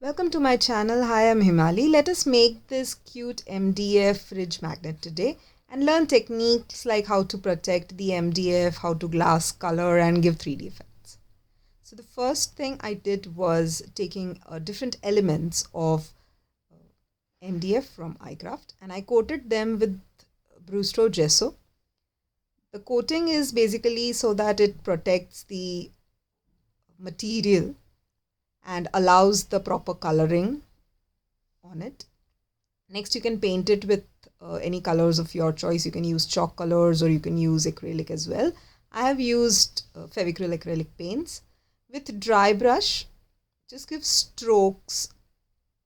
Welcome to my channel. Hi, I'm Himali. Let us make this cute MDF fridge magnet today and learn techniques like how to protect the MDF, how to glass color and give 3D effects. So the first thing I did was taking different elements of MDF from iCraft and I coated them with Brewster gesso. The coating is basically so that it protects the material and allows the proper coloring on it. Next, you can paint it with any colors of your choice. You can use chalk colors or you can use acrylic as well. I have used Fevicryl acrylic paints. With dry brush, just give strokes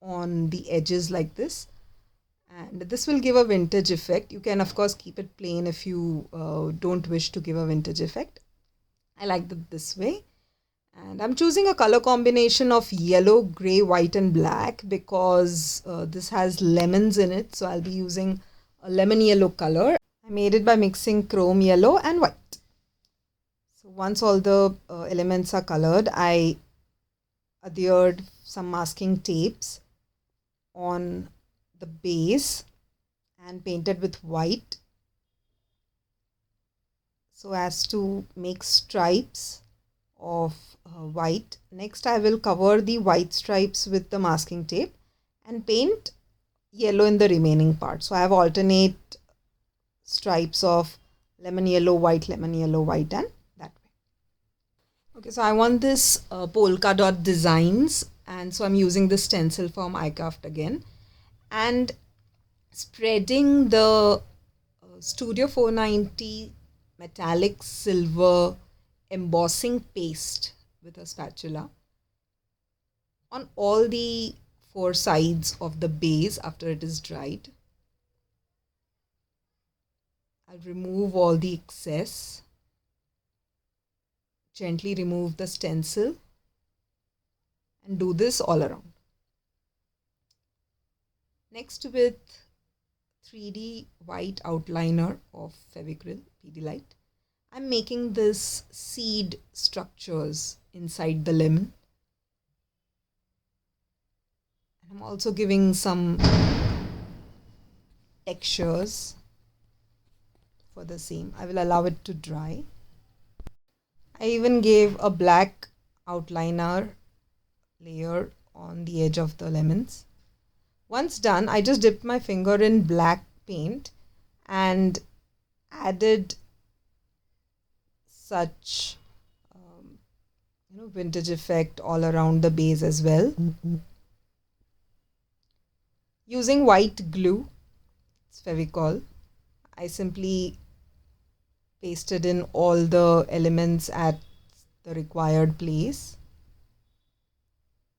on the edges like this. And this will give a vintage effect. You can of course keep it plain if you don't wish to give a vintage effect. I like it this way. And I'm choosing a color combination of yellow, grey, white and black because this has lemons in it. So I'll be using a lemon yellow color. I made it by mixing chrome yellow and white. So once all the elements are colored, I adhered some masking tapes on the base and painted with white so as to make stripes of white. Next, I will cover the white stripes with the masking tape and paint yellow in the remaining part. So I have alternate stripes of lemon yellow, white, and that way. Okay, so I want this polka dot designs, and so I'm using the stencil from iCraft again and spreading the Studio 490 metallic silver embossing paste with a spatula on all the four sides of the base after it is dried. I'll remove all the excess, gently remove the stencil and do this all around. Next, with 3D white outliner of Fevicryl PD Light, I'm making this seed structures inside the lemon. And I'm also giving some textures for the same. I will allow it to dry. I even gave a black outliner layer on the edge of the lemons. Once done, I just dipped my finger in black paint and added such vintage effect all around the base as well. Using white glue, it's Fevicol, I simply pasted in all the elements at the required place.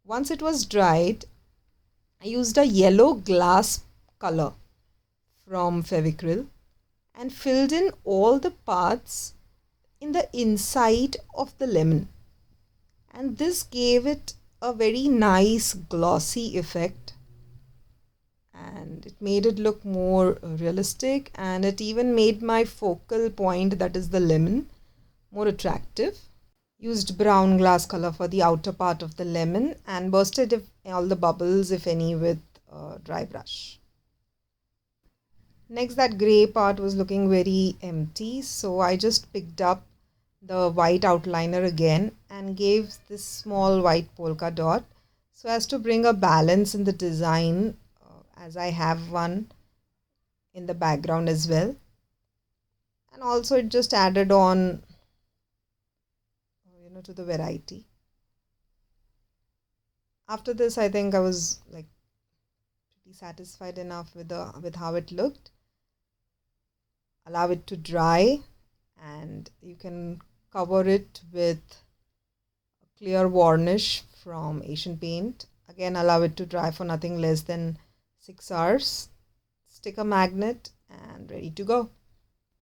Once it was dried, I used a yellow glass color from Fevicryl and filled in all the parts in the inside of the lemon, and this gave it a very nice glossy effect and it made it look more realistic, and it even made my focal point, that is the lemon, more attractive. Used brown glass color for the outer part of the lemon and bursted all the bubbles, if any, with a dry brush. Next, that grey part was looking very empty, so I just picked up the white outliner again and gave this small white polka dot so as to bring a balance in the design, as I have one in the background as well. And also it just added on to the variety. After this, I think I was like pretty satisfied enough with how it looked. Allow it to dry and you can cover it with a clear varnish from Asian Paint. Again, allow it to dry for nothing less than 6 hours. Stick a magnet and ready to go.